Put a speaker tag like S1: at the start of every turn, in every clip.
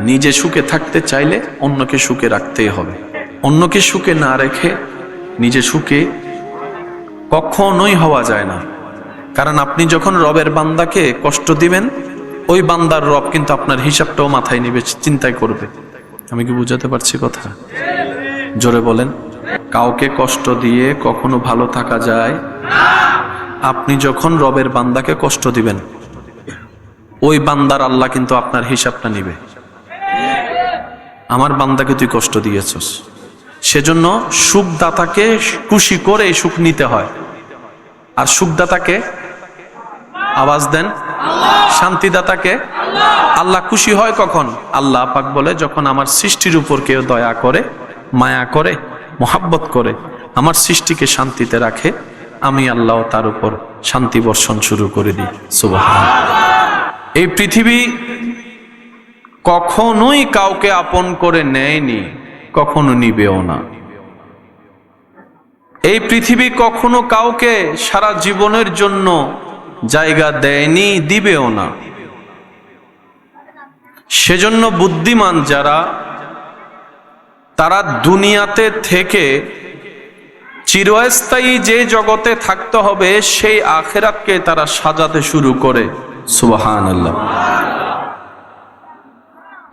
S1: নিজে সুখে থাকতে চাইলে অন্যকে সুখে রাখতেই হবে। অন্যকে সুখে না রেখে নিজে সুখে কখনোই হওয়া যায় না। কারণ আপনি যখন রবের বান্দাকে কষ্ট দিবেন, ওই বান্দার রব কিন্তু আপনার হিসাবটাও মাথায় নিবে, চিন্তায় করবে। আমি কি বুঝাতে পারছি কথা? জোরে বলেন। কাউকে কষ্ট দিয়ে কখনো ভালো থাকা যায়? আপনি যখন রবের বান্দাকে কষ্ট দিবেন, ওই বান্দার আল্লাহ কিন্তু আপনার হিসাবটা নিবে। আমার বান্দাকে তুই কষ্ট দিয়েছস, সেজন্য সুখদাতাকে খুশি করে সুখ নিতে হয়। আর সুখদাতাকে, আওয়াজ দেন, শান্তিদাতাকে আল্লাহ খুশি হয় কখন? আল্লাহ পাক বলে, যখন আমার সৃষ্টির উপর কেউ দয়া করে, মায়া করে, মোহাব্বত করে, আমার সৃষ্টিকে শান্তিতে রাখে, আমি আল্লাহ তার উপর শান্তি বর্ষণ শুরু করে দিই। সুবহানাল্লাহ। এই পৃথিবী কখনোই কাউকে আপন করে নেয়নি, কখনো নিবেও না। এই পৃথিবী কখনো কাউকে সারা জীবনের জন্য জায়গা দেয়নি, দিবেও না। সেজন্য বুদ্ধিমান যারা, তারা দুনিয়াতে থেকে চিরস্থায়ী যে জগতে থাকতে হবে সেই আখিরাতকে তারা সাজাতে শুরু করে। সুবহানাল্লাহ।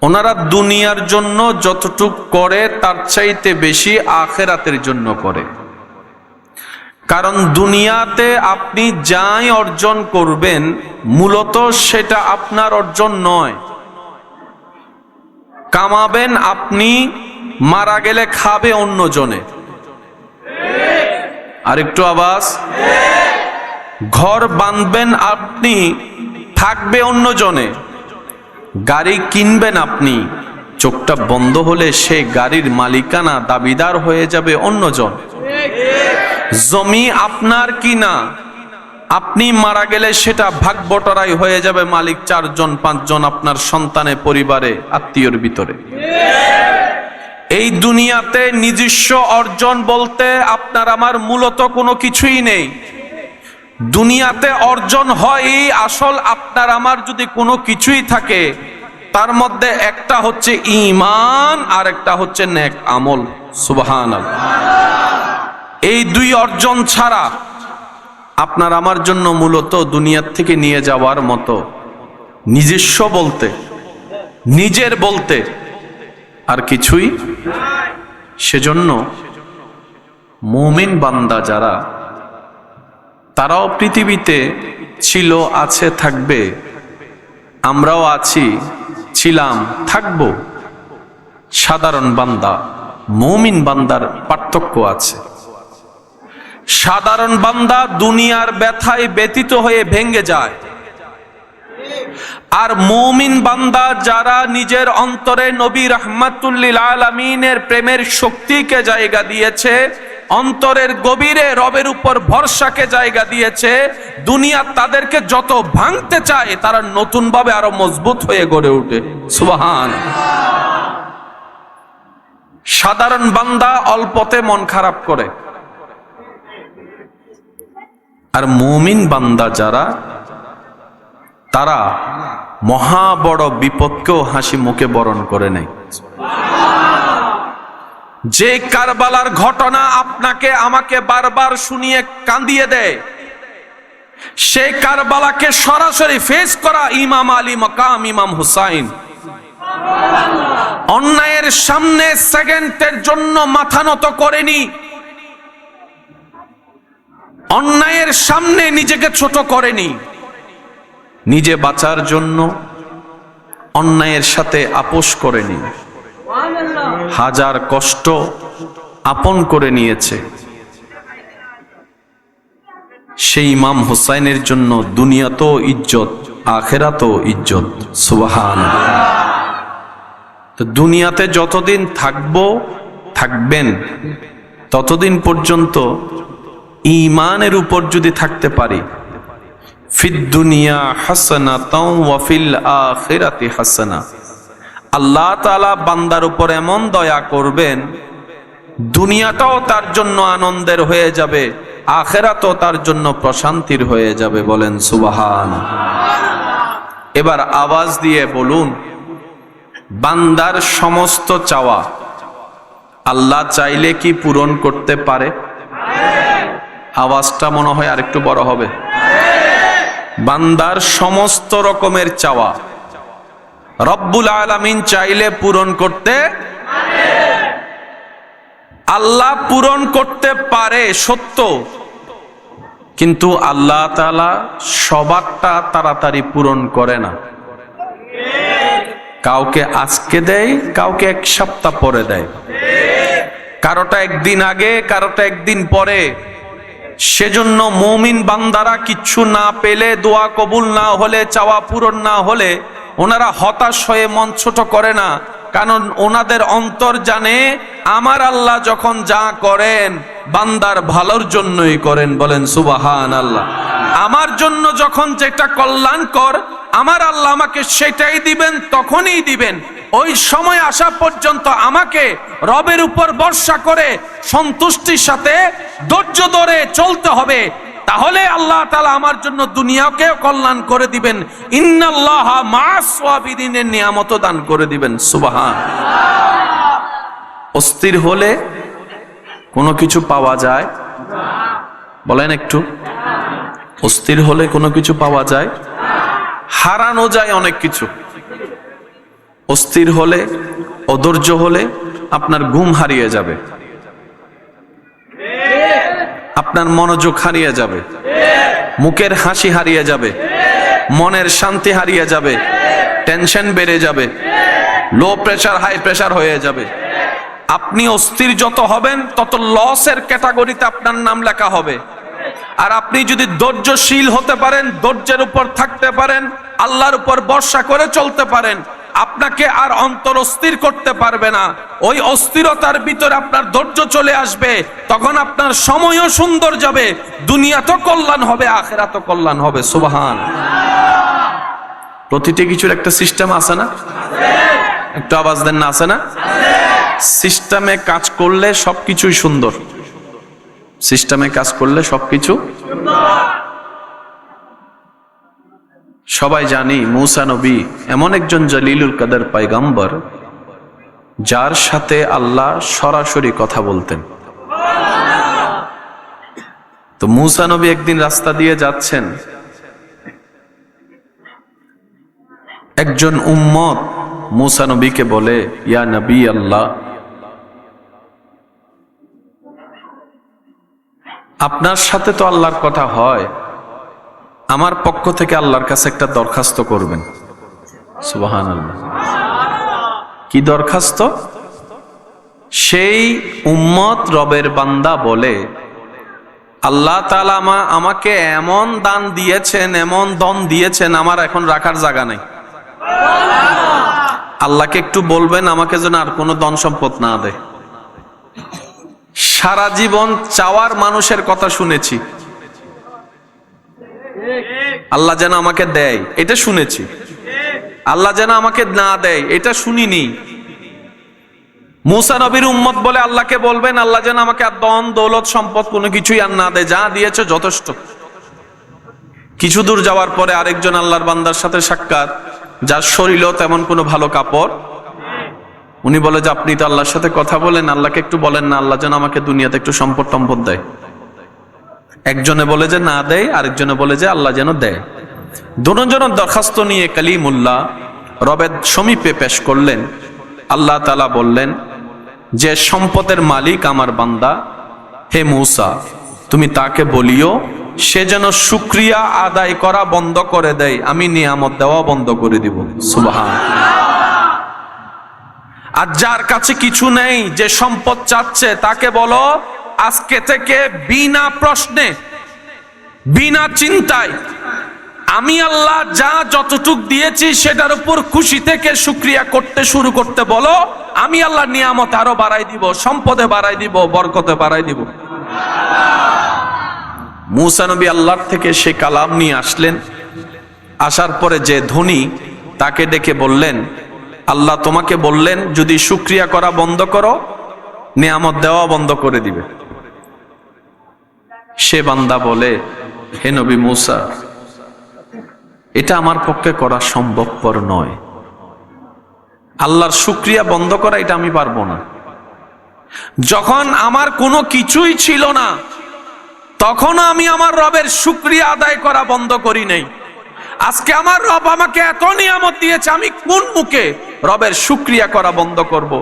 S1: ওনারা দুনিয়ার জন্য যতটুক করে তার চাইতে বেশি আখিরাতের জন্য করে। কারণ দুনিয়াতে আপনি যাই অর্জন করবেন, মূলত সেটা আপনার অর্জন নয়। কামাবেন আপনি, মারা গেলে খাবে অন্যজনে। আরেকটু আওয়াজ। ঘর বাঁধবেন আপনি, থাকবে অন্যজনে। গাড়ি কিনবেন আপনি, চোখটা বন্ধ হলে সেই গাড়ির মালিকানা দাবিদার হয়ে যাবে অন্যজন। জমি আপনার কিনা, আপনি মারা গেলে সেটা ভাগ বটরাই হয়ে যাবে মালিক 4 জন 5 জন আপনার সন্তানে, পরিবারে, আত্মীয়র ভিতরে। এই দুনিয়াতে নিজস্ব অর্জন বলতে আপনার আমার মূলত কোনো কিছুই নেই। দুনিয়াতে অর্জন হয় আসল আপনার আমার যদি কোনো কিছুই থাকে, তার মধ্যে একটা হচ্ছে ঈমান আর একটা হচ্ছে নেক আমল। সুবহানাল্লাহ। এই দুই অর্জন ছাড়া আপনার আমার জন্য মূলত দুনিয়ার থেকে নিয়ে যাওয়ার মতো নিজস্ব বলতে, নিজের বলতে আর কিছুই। সেজন্য মুমিন বান্দা যারা, তারাও পৃথিবীতে ছিল, আছে, থাকবে। আমরাও আছি, ছিলাম, থাকব। সাধারণ বান্দা, মুমিন বান্দার পার্থক্য আছে। সাধারণ বান্দা দুনিয়ার ব্যথায় ব্যতীত হয়ে ভেঙে যায়, আর মুমিন বান্দা যারা নিজের অন্তরে নবী রাহমাতুল লিল আলামিনের প্রেমের শক্তিকে জায়গা দিয়েছে, অন্তরের গভীরে রবের উপর ভরসাকে জায়গা দিয়েছে, দুনিয়া তাদেরকে যত ভাঙতে চায় তারা নতুন ভাবে আরো মজবুত হয়ে গড়ে ওঠে। সুবহানাল্লাহ। সাধারণ বান্দা অল্পতে মন খারাপ করে, আর মুমিন বান্দা যারা, তারা মহা বড় বিপদকেও হাসি মুখে বরণ করে নেয়। যে কারবালার ঘটনা আপনাকে আমাকে বারবার শুনিয়ে কাঁদিয়ে দেয়, সেই কারবালাকে সরাসরি ফেস করা ইমাম আলী মাকাম ইমাম হুসাইন অন্যায়ের সামনে সেকেন্ডের জন্য মাথা নত করেনি, অন্যায়ের সামনে নিজেকে ছোট করেনি। নিজে বাঁচার জন্য অন্যায়ের সাথে আপোষ করেনি, হাজার কষ্ট আপন করে নিয়েছে। সেই ইমাম হুসাইনের জন্য দুনিয়াতেও ইজ্জত, আখিরাতেও ইজ্জত। সুবহানাল্লাহ। তো দুনিয়াতে যতদিন থাকবেন, ততদিন পর্যন্ত ঈমানের উপর যদি থাকতে পারি, ফিদ দুনিয়া হাসানাতাও ওয়া ফিল আখিরাতি হাসানা, আল্লাহ তাআলা বান্দার উপর এমন দয়া করবেন, দুনিয়াটাও তার জন্য আনন্দের হয়ে যাবে, আখিরাতও তার জন্য প্রশান্তির হয়ে যাবে। বলেন সুবহানাল্লাহ। এবার আওয়াজ দিয়ে বলুন, বান্দার সমস্ত চাওয়া আল্লাহ চাইলে কি পূরণ করতে পারে? আওয়াজটা মনে হয় আরেকটু বড় হবে। বান্দার সমস্ত রকমের চাওয়া রব্বুল আলামিন চাইলে পূরণ করতে আল্লাহ পূরণ করতে পারে সত্য, কিন্তু আল্লাহ তাআলা সবারটা তাড়াতাড়ি পূরণ করে না। কাউকে আজকে দেয়, কাউকে এক সপ্তাহ পরে দেয়, কারোটা একদিন আগে, কারোটা একদিন পরে। সেজন্য মুমিন বান্দারা কিচ্ছু না পেলে, দোয়া কবুল না হলে, চাওয়া পূরণ না হলে ওনারা হতাশ হয়ে মন ছোট করে না, কারণ ওনাদের অন্তর জানে আমার আল্লাহ যখন যা করেন বান্দার ভালোর জন্যই করেন। বলেন সুবহানাল্লাহ। আমার জন্য যখন যেটা কল্যাণকর আমার আল্লাহ আমাকে সেটাই দিবেন, তখনই দিবেন। ওই সময় আসা পর্যন্ত আমাকে রবের উপর ভরসা করে সন্তুষ্টির সাথে ধৈর্য ধরে চলতে হবে, তাহলে আল্লাহ তাআলা আমার জন্য দুনিয়াকেও কল্যাণ করে দিবেন। ইন্নাল্লাহা মা'আস সাবিরিনের নিয়ামত দান করে দিবেন। সুবহানাল্লাহ। অস্থির হলে কোনো কিছু পাওয়া যায়? বলেন একটু। অস্থির হলে কোনো কিছু পাওয়া যায়? হারানো যায় অনেক কিছু। অস্থির হলে, অধৈর্য হলে আপনার ঘুম হারিয়ে যাবে, আপনার মনোযোগ হারিয়ে যাবে, মুখের হাসি হারিয়ে যাবে, মনের শান্তি হারিয়ে যাবে, টেনশন বেড়ে যাবে, লো প্রেসার হাই প্রেসার হয়ে যাবে। আপনি অস্থির যত হবেন তত লসের ক্যাটাগরিতে আপনার নাম লেখা হবে। আর আপনি যদি ধৈর্যশীল হতে পারেন, ধৈর্যের উপর থাকতে পারেন, আল্লাহর উপর ভরসা করে চলতে পারেন, আপনাকে আর অন্তর অস্থির করতে পারবে না। ওই অস্থিরতার ভিতরে আপনার ধৈর্য চলে আসবে, তখন আপনার সময়ও সুন্দর যাবে, দুনিয়া তো কল্যাণ হবে, আখিরাত তো কল্যাণ হবে। সুবহান। প্রতিটি কিছুর একটা সিস্টেম আছে না? একটু আওয়াজ দেন না, আছে না? সিস্টেমে কাজ করলে সবকিছুই সুন্দর। সিস্টেমে কাজ করলে সবকিছু সবাই জানি মূসা নবী এমন একজন জলিলুল কদর পয়গম্বর যার সাথে আল্লাহ সরাসরি কথা বলতেন। তো মূসা নবী একদিন রাস্তা দিয়ে যাচ্ছেন, একজন উম্মত মূসা নবীকে বলে, ইয়া নবী আল্লাহ, আপনার সাথে তো আল্লাহর কথা হয়, আমার পক্ষ থেকে আল্লাহর কাছে একটা দরখাস্ত করবেন। সুবহানাল্লাহ। কি দরখাস্ত? সেই উম্মত রবের বান্দা বলে, আল্লাহ তাআলা আমাকে এমন দান দিয়েছেন, এমন দন দিয়েছেন, আমার এখন রাখার জায়গা নাই। আল্লাহকে একটু বলবেন আমাকে যেন আর কোনো ধন সম্পদ না দেয়। সারা জীবন চাওয়ার মানুষের কথা শুনেছি, আল্লাহ যেন আমাকে দেয় এটা শুনেছি, আল্লাহ যেন আমাকে না দেয় এটা শুনিনি। মূসা নবীর উম্মত বলে আল্লাহকে বলবেন আল্লাহ যেন আমাকে আর ধন দৌলত সম্পদ কোনো কিছুই আর না দেয়, যা দিয়েছে যথেষ্ট। কিছু দূর যাওয়ার পরে আরেকজন আল্লাহর বান্দার সাথে সাক্ষাৎ, যার শরীরও তেমন কোনো ভালো কাপড়। উনি বলে যে আপনি তো আল্লাহর সাথে কথা বলেন, আল্লাহকে একটু বলেন না আল্লাহ যেন আমাকে দুনিয়াতে একটু সম্পদ টম্পদ দেয়। একজনে বলে যে না দেয়, আরেকজনে বলে যে আল্লাহ যেন দেয়। দুজনের দরখাস্ত নিয়ে কালিমুল্লাহ রবের সমীপে পেশ করলেন। আল্লাহ তাআলা বললেন যে সম্পদের মালিক আমার বান্দা, হে মূসা তুমি তাকে বলিও সে যেন শুকরিয়া আদায় করা বন্ধ করে দেয়, আমি নিয়ামত দেওয়া বন্ধ করে দিব। সুবহানাল্লাহ। আর যার কাছে কিছু নেই, যে সম্পদ চাচ্ছে, তাকে বলো আজকে থেকে বিনা প্রশ্নে, বিনা চিন্তায় আমি আল্লাহ যা যতটুক দিয়েছি সেটার উপর খুশি থেকে শুকরিয়া করতে শুরু করতে বলো। আমি আল্লাহ নিয়ামত আরো বাড়াই দিব, সম্পদে বাড়াই দিব, বরকতে বাড়াই দিব। মূসা নবী আল্লাহর থেকে সে কালাম নিয়ে আসলেন। আসার পরে যে ধনী তাকে ডেকে বললেন, আল্লাহ তোমাকে বললেন যদি শুকরিয়া করা বন্ধ করো নিয়ামত দেওয়া বন্ধ করে দিবে। সে বান্দা বলে, হে নবী মূসা, এটা আমার পক্ষে করা সম্ভবপর নয়। আল্লাহর শুকরিয়া বন্ধ করা এটা আমি পারবো না। যখন আমার কোনো কিছুই ছিল না তখন আমি আমার রবের শুকরিয়া আদায় করা বন্ধ করি নাই। আজকে আমার রব আমাকে এত নিয়ামত দিয়েছে, আমি কোন মুখে রবের শুকরিয়া করা বন্ধ করব?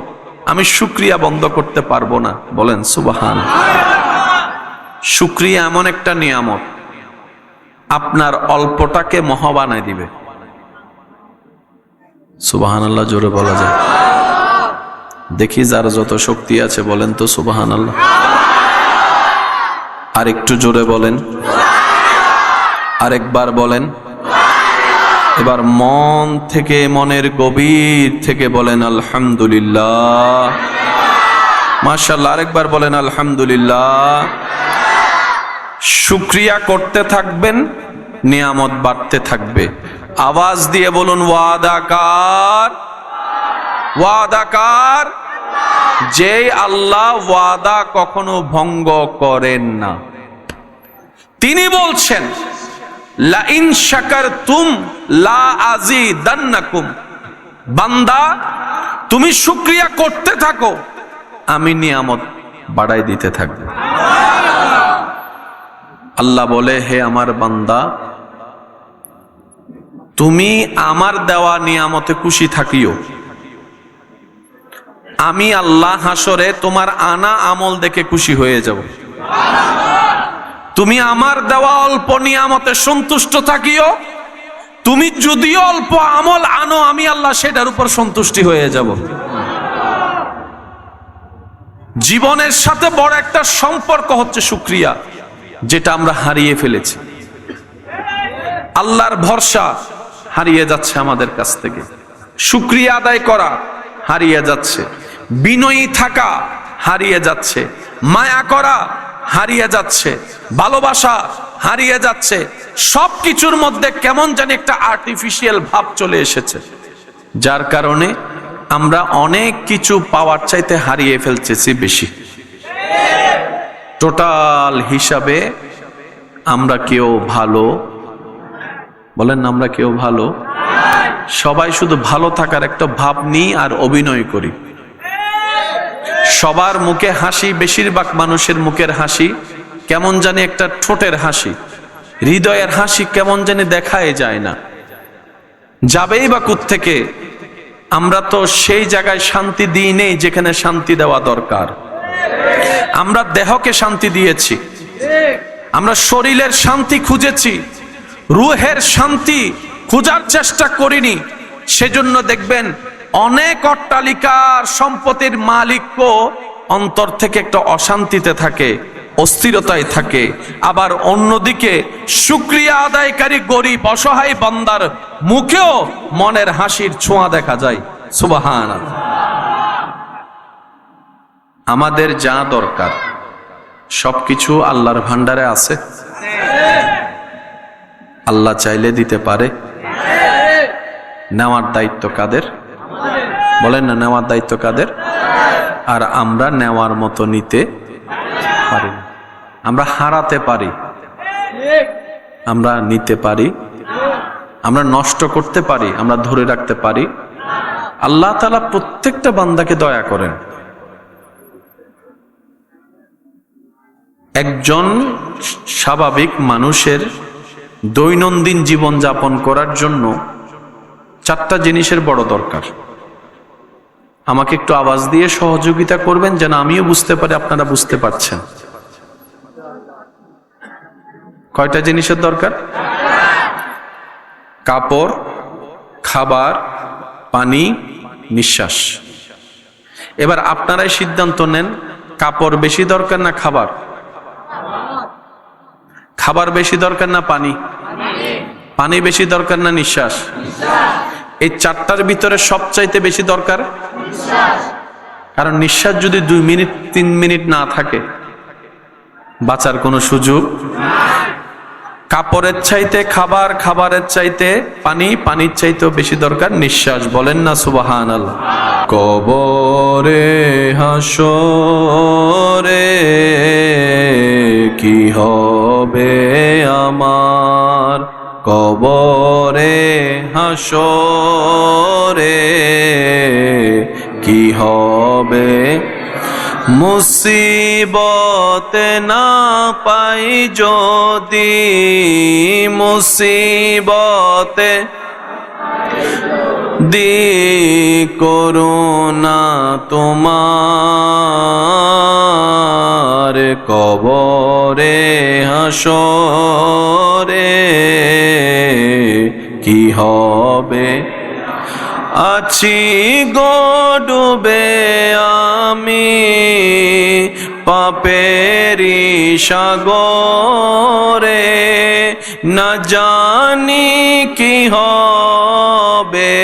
S1: আমি শুকরিয়া বন্ধ করতে পারবো না। বলেন সুবহান। শুকরিয়া এমন একটা নিয়ামত, আপনার অল্পটাকে মহা বানায় দিবে। সুবহানাল্লাহ জোরে বলা যায়? দেখি যার যত শক্তি আছে বলেন তো সুবহানাল্লাহ। আর একটু জোরে বলেন, আরেকবার বলেন। এবার মন থেকে, মনের গভীর থেকে বলেন আলহামদুলিল্লাহ। মাশাআল্লাহ, আরেকবার বলেন আলহামদুলিল্লাহ। শুকরিয়া করতে থাকবেন, নিয়ামত বাড়তে থাকবে। আওয়াজ দিয়ে বলুন ওয়াদাকার, ওয়াদাকার। যে আল্লাহ ওয়াদা কখনো ভঙ্গ করেন না। তিনি বলছেন লা ইন শাকারতুম লা আযীদান্নাকুম। বান্দা তুমি শুকরিয়া করতে থাকো, আমি নিয়ামত বাড়াই দিতে থাকব। আল্লাহ বলে, হে আমার বান্দা, তুমি আমার দেওয়া নিয়ামতে খুশি থাকিও। আমি আল্লাহ হাসরে তোমার আনা আমল দেখে খুশি হয়ে যাব। তুমি আমার দেওয়া অল্প নিয়ামতে সন্তুষ্ট থাকিও। তুমি যদিও অল্প আমল আনো, আমি আল্লাহ সেটার উপর সন্তুষ্টি হয়ে যাব। জীবনের সাথে বড় একটা সম্পর্ক হচ্ছে শুকরিয়া, যেটা আমরা হারিয়ে ফেলেছি। আল্লাহর ভরসা হারিয়ে যাচ্ছে আমাদের কাছ থেকে। শুকরিয়া আদায় করা হারিয়ে যাচ্ছে। বিনয়ী থাকা হারিয়ে যাচ্ছে। মায়া করা হারিয়ে যাচ্ছে। ভালোবাসা হারিয়ে যাচ্ছে। সবকিছুর মধ্যে কেমন জানি একটা আর্টিফিশিয়াল ভাব চলে এসেছে, যার কারণে আমরা অনেক কিছু পাওয়ার চাইতে হারিয়ে ফেলতেছি বেশি। টোটাল হিসাবে আমরা কেউ ভালো, বলেন না, আমরা কেউ ভালো। সবাই শুধু ভালো থাকার একটা ভাব নিই আর অভিনয় করি। সবার মুখে হাসি, বেশিরভাগ মানুষের মুখের হাসি কেমন জানি একটা ঠোঁটের হাসি, হৃদয়ের হাসি কেমন জানি দেখাই যায় না। যাবেই বা কোত্থেকে? আমরা তো সেই জায়গায় শান্তি দিই নেই যেখানে শান্তি দেওয়া দরকার। আমরা দেহকে শান্তি দিয়েছি, আমরা শরীরের শান্তি খুঁজেছি, রুহের শান্তি খোঁজার চেষ্টা করিনি। সেজন্য দেখবেন অনেক অট্টালিকার সম্পত্তির মালিকও অন্তর থেকে একটা অশান্তিতে থাকে, অস্থিরতায় থাকে। আবার অন্যদিকে শুকরিয়া আদায়কারী গরিব অসহায় বান্দার মুখেও মনের হাসির ছোঁয়া দেখা যায়। সুবহানাল্লাহ। আমাদের যা দরকার সবকিছু আল্লাহর ভান্ডারে আছে। আল্লাহ চাইলে দিতে পারে। নেওয়ার দায়িত্ব কাদের? বলেন না, নেওয়ার দায়িত্ব কাদের? আর আমরা নেওয়ার মতো নিতে পারি না। আমরা হারাতে পারি, আমরা নিতে পারি, আমরা নষ্ট করতে পারি, আমরা ধরে রাখতে পারি। আল্লাহ তাআলা প্রত্যেকটা বান্দাকে দয়া করেন। একজন স্বাভাবিক মানুষের দৈনন্দিন জীবন যাপন করার জন্য চারটা জিনিসের বড় দরকার। আমাকে একটু আওয়াজ দিয়ে সহযোগিতা করবেন যেন আমিও বুঝতে পারি আপনারা বুঝতে পারছেন। কয়টা জিনিসের দরকার? কাপড়, খাবার, পানি, নিঃশ্বাস। এবার আপনারাই সিদ্ধান্ত নেন, কাপড় বেশি দরকার না খাবার? খাবার বেশি দরকার না পানি? পানি বেশি দরকার না নিঃশ্বাস? এই চারটার ভিতরে সবচাইতে বেশি দরকার কারণ নিঃশ্বাস যদি 2 মিনিট 3 মিনিট না থাকে বাঁচার কোনো সুযোগ। কাপড়ের চাইতে খাবার, খাবারের চাইতে পানি, পানির চাইতেও বেশি দরকার নিঃশ্বাস। বলেন না সুবহানাল্লাহ। কবরে হাসরে কি হবে আমার, কবরে হাসরে কি হবে, মুসিবতে না পাই যদি, মুসিবতে দি করুণা তোমার, কবরে হাসরে কি হবে। আছি গো ডুবে আমি পাপেরি সাগরে, না জানি কি হবে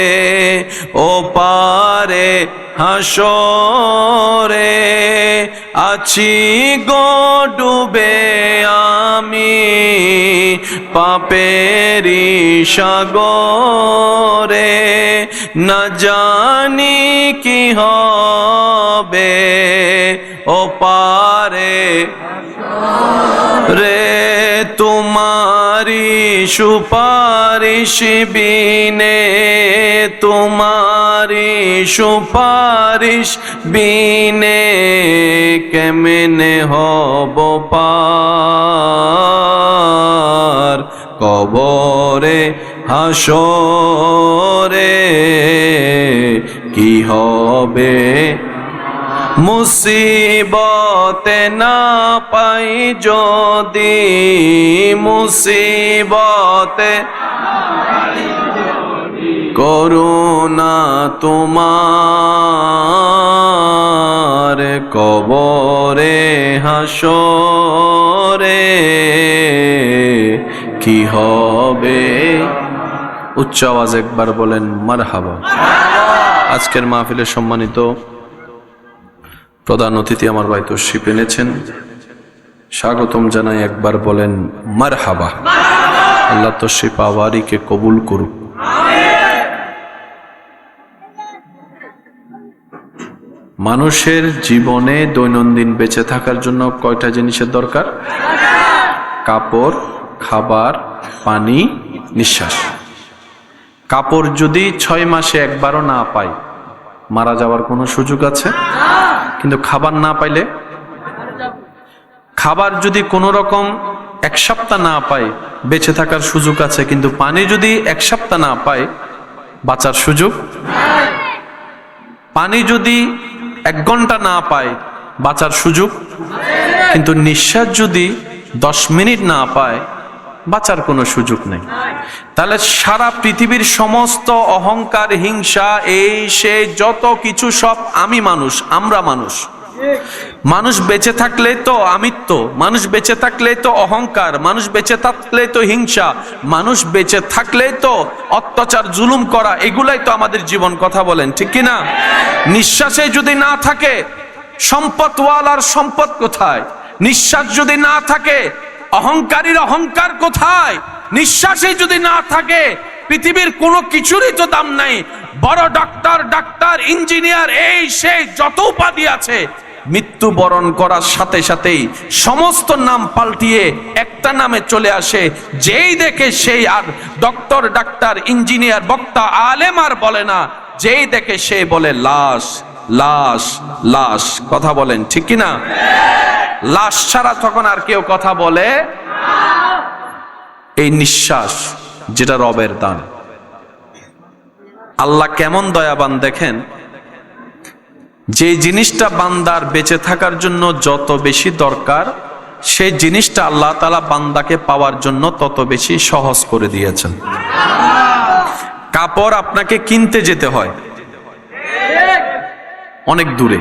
S1: ও পারে হাসরে। আছি গো ডুবে আমি পাপেরি সাগরে, না জানি কি হবে ও পারে রে। তোমারি সুপারিশ বিনে, তোমারি সুপারিশ বিনে কেমনে হব পার, কবরে হাসরে কি হবে, মুসিবতে না পাই যদি, মুসিবতে করুণা তোমার, কবরে হাসরে কি হবে। উচ্চ আওয়াজ একবার বলেন মারহাবা। আজকের মাহফিলের সম্মানিত প্রধান অতিথি আমার ভাই তশরিফ এনেছেন, স্বাগতম জানাই, একবার বলেন মারহাবা। আল্লাহ তশরিফ আওয়ারিকে কবুল করুক। মানুষের জীবনে দৈনন্দিন বেঁচে থাকার জন্য কয়টা জিনিসের দরকার? কাপড়, খাবার, পানি, নিঃশ্বাস। কাপড় যদি 6 মাসে একবারও না পাই, মারা যাওয়ার কোনো সুযোগ আছে? কিন্তু খাবার না পাইলে, খাবার যদি কোনো রকম 1 সপ্তাহ না পাই বেঁচে থাকার সুযোগ আছে, কিন্তু পানি যদি 1 সপ্তাহ না পাই বাঁচার সুযোগ। পানি যদি 1 ঘন্টা না পায় বাঁচার সুযোগ, কিন্তু নিঃশ্বাস যদি 10 মিনিট না পায় বাঁচার কোনো সুযোগ নেই। তাহলে সারা পৃথিবীর সমস্ত অহংকার, হিংসা, এই সে যত কিছু সব আমি মানুষ, আমরা মানুষ। মানুষ বেঁচে থাকলে তো আমিত্ব, মানুষ বেঁচে থাকলে তো অহংকার, মানুষ বেঁচে থাকলে তো হিংসা, মানুষ বেঁচে থাকলে তো অত্যাচার, জুলুম করা, এগুলাই তো আমাদের জীবন। কথা বলেন ঠিক কিনা? নিঃশ্বাসে যদি না থাকে সম্পদওয়ালার সম্পদ কোথায়? নিঃশ্বাস যদি না থাকে অহংকারীর অহংকার কোথায়? নিঃশ্বাসে যদি না থাকে পৃথিবীর কোনো কিছুরই তো দাম নাই। বড় ডাক্তার, ডাক্তার, ইঞ্জিনিয়ার, এই সেই যত উপাধি আছে, মৃত্যুবরণ করার সাথে সাথেই সমস্ত নাম পাল্টিয়ে একটা নামে চলে আসে। যেই দেখে সেই আর ডক্টর, ডাক্তার, ইঞ্জিনিয়ার, বক্তা, আলেম আর বলে না, যেই দেখে সে বলে লাশ, লাশ, লাশ। কথা বলেন ঠিক কিনা? লাশ ছাড়া তখন আর কেউ কথা বলে। এই নিঃশ্বাস যেটা রবের দান, আল্লাহ কেমন দয়াবান দেখেন। যে জিনিসটা বান্দার বেঁচে থাকার জন্য যত বেশি দরকার, সেই জিনিসটা আল্লাহ তাআলা বান্দাকে পাওয়ার জন্য তত বেশি সহজ করে দিয়েছেন। কাপড় আপনাকে কিনতে যেতে হয় অনেক দূরে,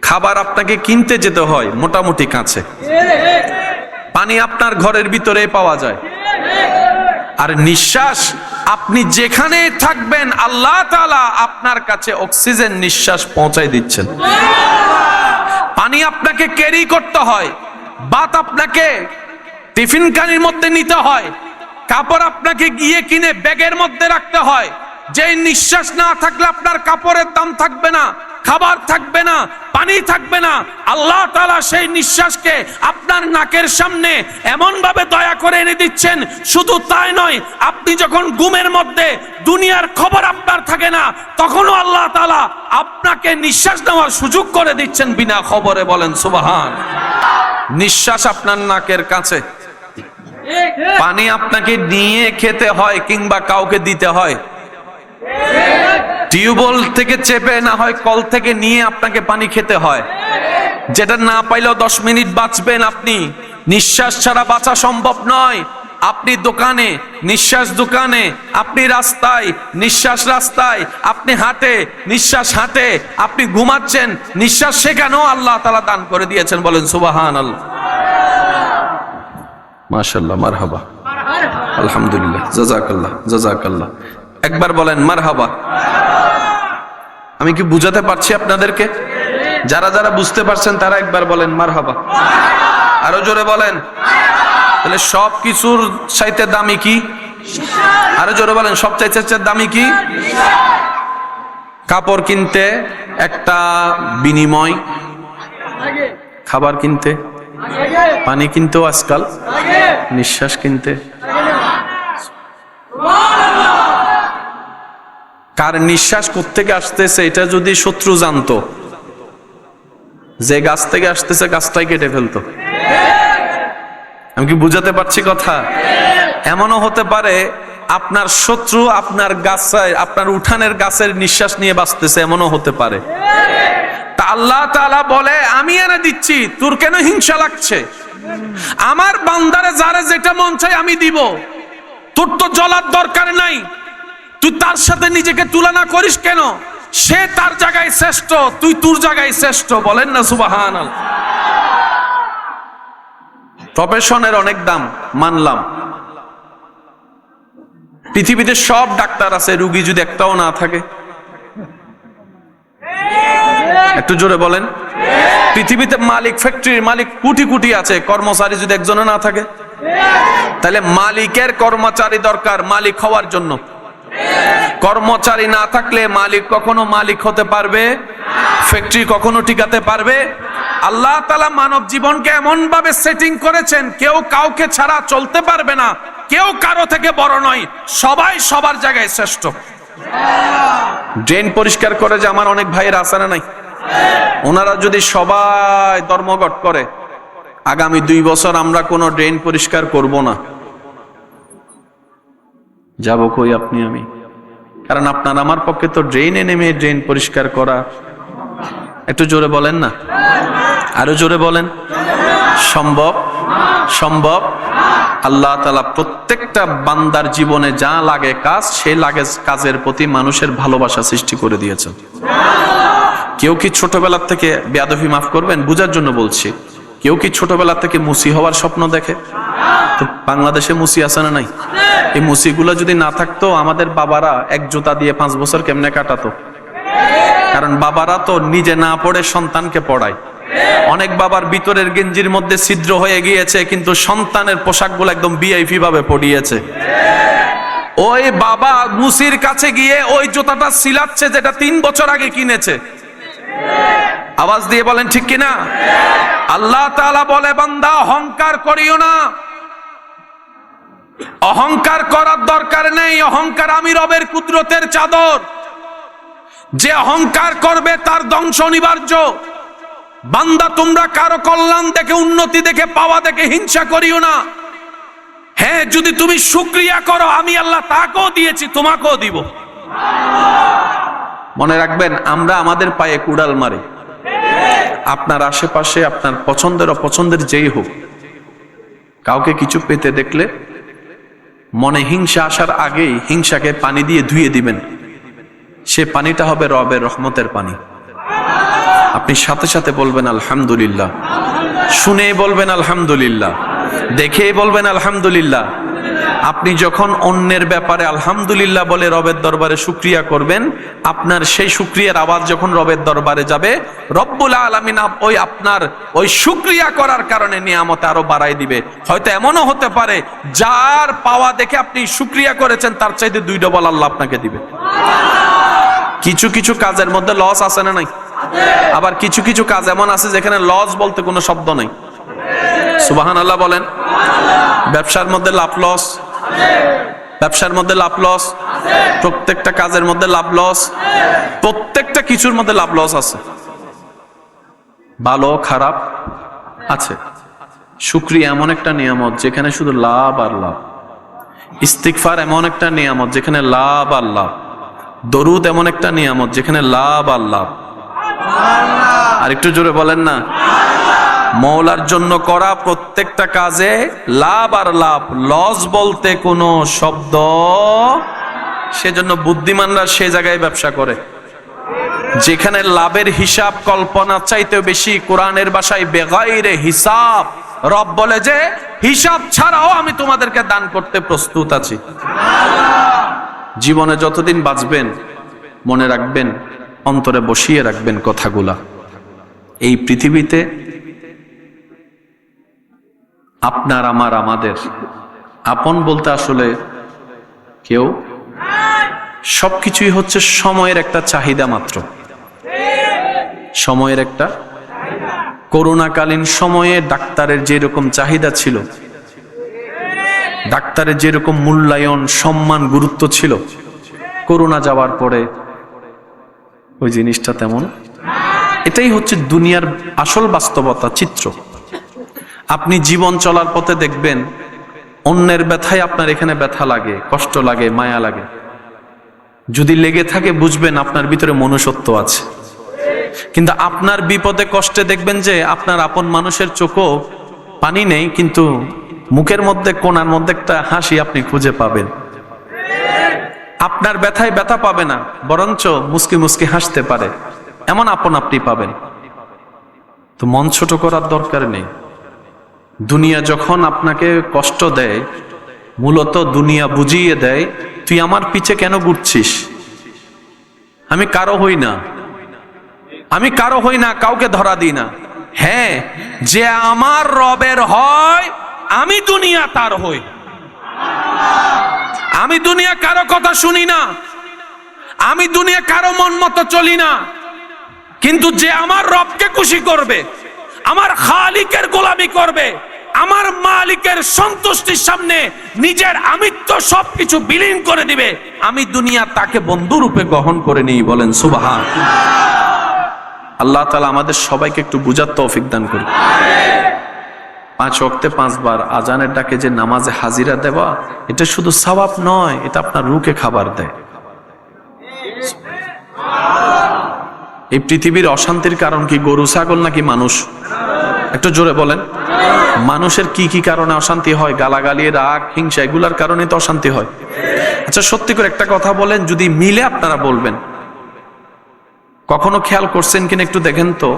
S1: খাবার আপনাকে কিনতে যেতে হয় মোটামুটি কাছে, পানি আপনার ঘরের ভিতরে পাওয়া যায়। আর নিঃশ্বাস আপনি যেখানে থাকবেন আল্লাহ তাআলা আপনার কাছে অক্সিজেন নিঃশ্বাস পৌঁছায় দিচ্ছেন। পানি আপনাকে ক্যারি করতে হয়, ভাত আপনাকে টিফিন কানির মধ্যে নিতে হয়, কাপড় আপনাকে গিয়ে কিনে ব্যাগের মধ্যে রাখতে হয়। যে নিঃশ্বাস না থাকলে আপনার কাপড়ের দাম থাকবে না, খাবার থাকবে না, পানি থাকবে না, আল্লাহ তাআলা সেই নিঃশ্বাসকে আপনার নাকের সামনে এমন ভাবে দয়া করে এনে দিচ্ছেন। শুধু তাই নয়, আপনি যখন ঘুমের মধ্যে দুনিয়ার খবর আপনার থাকে না, তখনও আল্লাহ তাআলা আপনাকে নিঃশ্বাস নেওয়ার সুযোগ করে দিচ্ছেন বিনা খবরে। বলেন সুবহান। নিঃশ্বাস আপনার নাকের কাছে, পানি আপনাকে নিয়ে খেতে হয় কিংবা কাউকে দিতে হয়। টিউবওয়েল থেকে চেপে না হয় কল থেকে নিয়ে আপনাকে পানি খেতে হয়, যেটা না পাইলেও 10 মিনিট বাঁচবেন আপনি। নিঃশ্বাস ছাড়া বাঁচা সম্ভব নয়। আপনি দোকানে নিঃশ্বাস দোকানে, আপনি রাস্তায় নিঃশ্বাস রাস্তায়, আপনি হাঁটে নিঃশ্বাস হাঁটে, আপনি ঘুমাচ্ছেন নিঃশ্বাস, সেখানেও আল্লাহ তাআলা দান করে দিয়েছেন। বলেন সুবহানাল্লাহ, মাশাআল্লাহ, মারহাবা, আলহামদুলিল্লাহ, জাযাকাল্লাহ, জাযাকাল্লাহ। একবার বলেন মারহাবা। আমি কি বুঝাতে পারছি আপনাদেরকে? যারা যারা বুঝতে পারছেন তারা একবার বলেন মারহাবা। আরো জোরে বলেন। তাহলে সব কিছুর চাইতে দামি কি? আরো জোরে বলেন, সব চাইতে দামি কি? কাপড় কিনতে একটা বিনিময়, খাবার কিনতে, পানি কিনতেও আজকাল, নিঃশ্বাস কিনতে। কার নিঃশ্বাস কোত্থেকে আসতেছে এটা যদি শত্রু জানতো, যে গাছ থেকে আসতেছে গাছটাই কেটে ফেলতো। আমি কি বুঝাতে পারছি কথা? এমনও হতে পারে আপনার শত্রু আপনার গাছের, আপনার উঠানের গাছের নিঃশ্বাস নিয়ে বাঁচতেছে, এমনও হতে পারে। তা আল্লাহ তাআলা বলে আমি এনে দিচ্ছি, তোর কেন হিংসা লাগছে? আমার বান্দারে যারে যেটা মন চাই আমি দিব, তোর তো জ্বলার দরকার নাই। তুই তার সাথে নিজেকে তুলনা করিস কেন? সে তার জায়গায় শ্রেষ্ঠ, তুই তোর জায়গায় শ্রেষ্ঠ। বলেন না সুবহানাল্লাহ। প্রফেশনের অনেক দাম, মানলাম। পৃথিবীতে সব ডাক্তার আছে, রোগী যদি একটাও না থাকে, একটু জোরে বলেন। পৃথিবীতে মালিক, ফ্যাক্টরির মালিক কোটি কোটি আছে, কর্মচারী যদি একজনও না থাকে, তাহলে মালিকের কর্মচারী দরকার মালিক হওয়ার জন্য। কর্মচারী না থাকলে মালিক কখনো মালিক হতে পারবে, ফ্যাক্টরি কখনো টিকাতে পারবে? আল্লাহ তাআলা মানব জীবনকে এমন ভাবে সেটিং করেছেন, কেউ কাউকে ছাড়া চলতে পারবে না, কেউ কারো থেকে বড় নয়, সবাই সবার জায়গায় শ্রেষ্ঠ। ড্রেন পরিষ্কার করে যে আমার অনেক ভাইয়ের আছে না নাই, ওনারা যদি সবাই ধর্মঘট করে, আগামী 2 বছর আমরা কোনো ড্রেন পরিষ্কার করব না, যাব কই আপনি আমি? কারণ আপনার আমার পক্ষে তো ড্রেনে নেমে ড্রেন পরিষ্কার করা, একটু জোরে বলেন না, আরো জোরে বলেন, সম্ভব? সম্ভব? আল্লাহ তাআলা প্রত্যেকটা বান্দার জীবনে যা লাগে কাজ, সেই লাগে কাজের প্রতি মানুষের ভালোবাসা সৃষ্টি করে দিয়েছেন। কেউ কি ছোটবেলা থেকে, বেয়াদবি মাফ করবেন বুঝার জন্য বলছি, কেউ কি ছোটবেলা থেকে মুসি হওয়ার স্বপ্ন দেখে? তো বাংলাদেশে মুসি আছে না নাই? এই মুসিগুলো যদি না থাকতো, আমাদের বাবারা এক জুতা দিয়ে 5 বছর কেমনে কাটাতো? কারণ বাবারা তো নিজে না পড়ে সন্তানকে পড়ায়। অনেক বাবার ভিতরের গেঞ্জির মধ্যে ছিদ্র হয়ে গিয়েছে, কিন্তু সন্তানের পোশাকগুলো একদম ভিআইপি ভাবে পরিয়েছে। ওই বাবা মুসির কাছে গিয়ে ওই জুতাটা সিলাচ্ছে যেটা 3 বছর আগে কিনেছে। আওয়াজ দিয়ে বলেন ঠিক কিনা? আল্লাহ তাআলা বলে, বান্দা অহংকার করিও না। অহংকার করার দরকার নেই। অহংকার আমি রবের কুদরতের চাদর। যে অহংকার করবে তার ধ্বংস অনিবার্য। বান্দা তোমরা কারো কল্যাণ দেখে, উন্নতি দেখে, পাওয়া দেখে হিংসা করিও না। হ্যাঁ, যদি তুমি শুকরিয়া করো, আমি আল্লাহ তাকেও দিয়েছি, তোমাকেও দিব। মনে রাখবেন, আমরা আমাদের পায়ে কুড়াল মারি। আপনার আশেপাশে আপনার পছন্দের অপছন্দের যেই হোক, কাউকে কিছু পেতে দেখলে মনে হিংসা আসার আগেই হিংসাকে পানি দিয়ে ধুয়ে দিবেন। সে পানিটা হবে রবের রহমতের পানি। আপনি সাথে সাথে বলবেন আলহামদুলিল্লাহ, শুনে বলবেন আলহামদুলিল্লাহ, দেখে বলবেন আলহামদুলিল্লাহ। আপনি যখন অন্যের ব্যাপারে আলহামদুলিল্লাহ বলে রবের দরবারে শুকরিয়া করবেন, আপনার সেই শুকরিয়ার আওয়াজ যখন রবের দরবারে যাবে, রব্বুল আলামিন ওই আপনার ওই শুকরিয়া করার কারণে নিয়ামত আরো বাড়াই দিবে। হয়তো এমনও হতে পারে, যার পাওয়া দেখে আপনি শুকরিয়া করেছেন, তার চাইতে 2 ডবল আল্লাহ আপনাকে দিবে। কিছু কিছু কাজের মধ্যে লস আছে না নাই? আবার কিছু কিছু কাজ এমন আছে যেখানে লস বলতে কোনো শব্দ নেই। সুবহানাল্লাহ বলেন। ব্যবসার মধ্যে লাভ লস, ব্যবসার মধ্যে লাভ লস, প্রত্যেকটা কাজের মধ্যে লাভ লস, প্রত্যেকটা কিছুর মধ্যে লাভ লস আছে, ভালো খারাপ আছে। শুকরিয়া এমন একটা নিয়ামত যেখানে শুধু লাভ আর লাভ। ইস্তিগফার এমন একটা নিয়ামত যেখানে লাভ আর লাভ। দরুদ এমন একটা নিয়ামত যেখানে লাভ আর লাভ। আর একটু জোরে বলেন না। মওলার জন্য করা প্রত্যেকটা কাজে লাভ আর লাভ, লস বলতে কোনো শব্দ। সেজন্য বুদ্ধিমানরা সে জায়গায় ব্যবসা করে যেখানে লাভের হিসাব কল্পনা চাইতেও বেশি। কোরআনের ভাষায় বেগাইরে হিসাব। রব বলে যে হিসাব ছাড়াও আমি তোমাদেরকে দান করতে প্রস্তুত আছি। জীবনে যতদিন বাঁচবেন মনে রাখবেন, অন্তরে বসিয়ে রাখবেন কথাগুলা। এই পৃথিবীতে আপনার আমার আমাদের আপন বলতে আসলে কেউ, সবকিছুই হচ্ছে সময়ের একটা চাহিদা মাত্র। সময়ের একটা, করোনাকালীন সময়ে ডাক্তারের যেরকম চাহিদা ছিল, ডাক্তারের যেরকম মূল্যায়ন সম্মান গুরুত্ব ছিল, করোনা যাওয়ার পরে ওই জিনিসটা তেমন। এটাই হচ্ছে দুনিয়ার আসল বাস্তবতা চিত্র। আপনি জীবন চলার পথে দেখবেন অন্যের ব্যথায় আপনার এখানে ব্যথা লাগে, কষ্ট লাগে, মায়া লাগে। যদি লেগে থাকে বুঝবেন আপনার ভিতরে মনুষ্যত্ব আছে। কিন্তু আপনার বিপদে কষ্টে দেখবেন যে আপনার আপন মানুষের চোখও পানি নেই, কিন্তু মুখের মধ্যে কোণার মধ্যে একটা হাসি আপনি খুঁজে পাবেন। আপনার ব্যথায় ব্যথা পাবে না, বরঞ্চ মুস্কি মুস্কি হাসতে পারে, এমন আপন আপনি পাবেন। তো মন ছোট করার দরকার নেই। দুনিয়া যখন আপনাকে কষ্ট দেয়, মূলত দুনিয়া বুঝিয়ে দেয় তুই আমার পিছে কেন ঘুরছিস। আমি কারো হই না, আমি কারো হই না, কাউকে ধরা দিই না। হ্যাঁ, যে আমার রবের হয় আমি দুনিয়া তার হই। আমি দুনিয়া কারো কথা শুনি না, আমি দুনিয়া কারো মন মতো চলি না। কিন্তু যে আমার রবকে খুশি করবে, আমার খালিকের গোলামি করবে, আমার মালিকের সন্তুষ্টির সামনে নিজের আমিত্ব সবকিছু বিলীন করে দিবে, আমি দুনিয়া তাকে বন্ধু রূপে গ্রহণ করে নিই। বলেন সুবহানাল্লাহ। আল্লাহ তাআলা আমাদের সবাইকে একটু বুঝার তৌফিক দান করুন। 5 ওয়াক্তে 5 বার আজানের ডাকে যে নামাজে হাজিরা দেওয়া, এটা শুধু সওয়াব নয়, এটা আপনার রূহকে খাবার দেয়। এই পৃথিবীর অশান্তির কারণ কি গরু ছাগল নাকি মানুষ? একটু জোরে বলেন। মানুষের কি কি কারণে অশান্তি হয়? গালাগালি, রাগ, হিংসা, এগুলার কারণে তো অশান্তি হয়। আচ্ছা সত্যি করে একটা কথা বলেন, যদি মিলে আপনারা বলবেন, কখনো খেয়াল করছেন কিনা একটু দেখেন তো,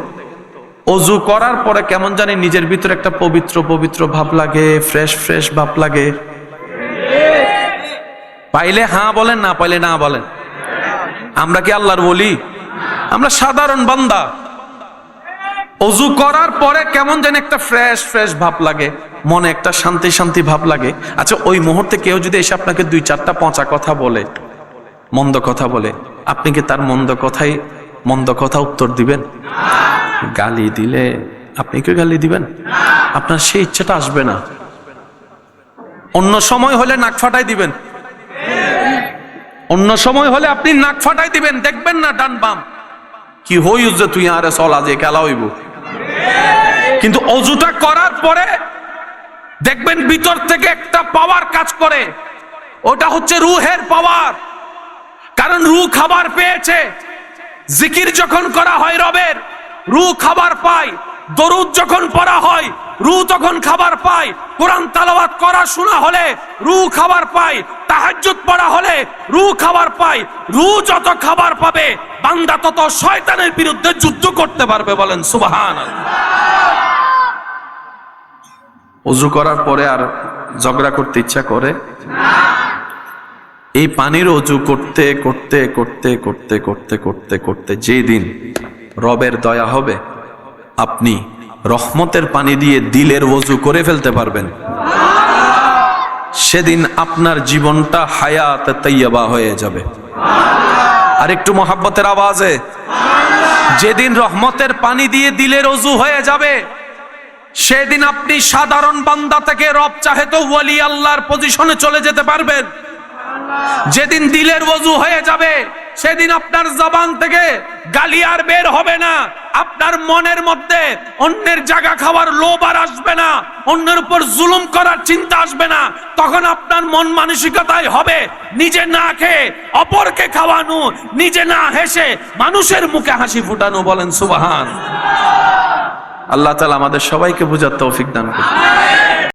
S1: অজু করার পরে কেমন জানি নিজের ভিতরে একটা পবিত্র পবিত্র ভাব লাগে, ফ্রেশ ফ্রেশ ভাব লাগে। পাইলে হ্যাঁ বলেন, না পাইলে না বলেন। আমরা কি আল্লাহর ওলি? আমরা সাধারণ বান্দা। অজু করার পরে কেমন জানি একটা ফ্রেশ ফ্রেশ ভাব লাগে, মনে একটা শান্তি শান্তি ভাব লাগে। আচ্ছা ওই মুহূর্তে কেউ যদি এসে আপনাকে 2-4টা পচা কথা বলে, মন্দ কথা বলে, আপনি কি তার মন্দ কথা উত্তর দিবেন? গালি দিলে আপনি কি গালি দিবেন? আপনার সেই ইচ্ছাটা আসবে না। অন্য সময় হলে নাক ফাটাই দিবেন, অন্য সময় হলে আপনি নাক ফাটাই দিবেন, দেখবেন না ডান বাম কি হই যে তুই আরে চলা যে খেলা হইব। কিন্তু অজুটা করার পরে দেখবেন ভিতর থেকে একটা পাওয়ার কাজ করে, ওটা হচ্ছে রুহের পাওয়ার। কারণ রুহ খাবার পেয়েছে। জিকির যখন করা হয় রবের, রুহ খাবার পায়। দরুদ যখন পড়া হয়, রুহ তখন খাবার পায়। কোরআন তেলাওয়াত করা শোনা হলে রুহ খাবার পায়। তাহাজ্জুদ পড়া হলে রুহ খাবার পায়। রুহ যত খাবার পাবে, বান্দা তত শয়তানের বিরুদ্ধে যুদ্ধ করতে পারবে। বলেন সুবহানাল্লাহ। ওযু করার পরে আর ঝগড়া করতে ইচ্ছা করে না। এই পানির ওযু করতে করতে করতে করতে করতে করতে করতে যেদিন রবের দয়া হবে, আপনি রহমতের পানি দিয়ে দিলের ওযু করে ফেলতে পারবেন। সেদিন আপনার জীবনটা হায়াত তাইয়্যিবা হয়ে যাবে। আর একটু মহব্বতের আওয়াজে যেদিন রহমতের পানি দিয়ে দিলের ওযু হয়ে যাবে, সেদিন আপনি সাধারণ বান্দা থেকে রব চাহে তো ওয়ালি আল্লাহর পজিশনে চলে যেতে পারবেন। যেদিন দিলের ওযু হয়ে যাবে, সেদিন আপনার জবান থেকে গালি আর বের হবে না, আপনার মনের মধ্যে অন্যের জায়গা খাওয়ার লোভ আর আসবে না, অন্যের উপর জুলুম করার চিন্তা আসবে না। তখন আপনার মন মানসিকতাই হবে নিজে না খেয়ে অপরকে খাওয়ানো, নিজে না হেসে মানুষের মুখে হাসি ফুটানো। বলেন সুবহান। আল্লাহ তাআলা আমাদের সবাইকে বুঝার তৌফিক দান করুন।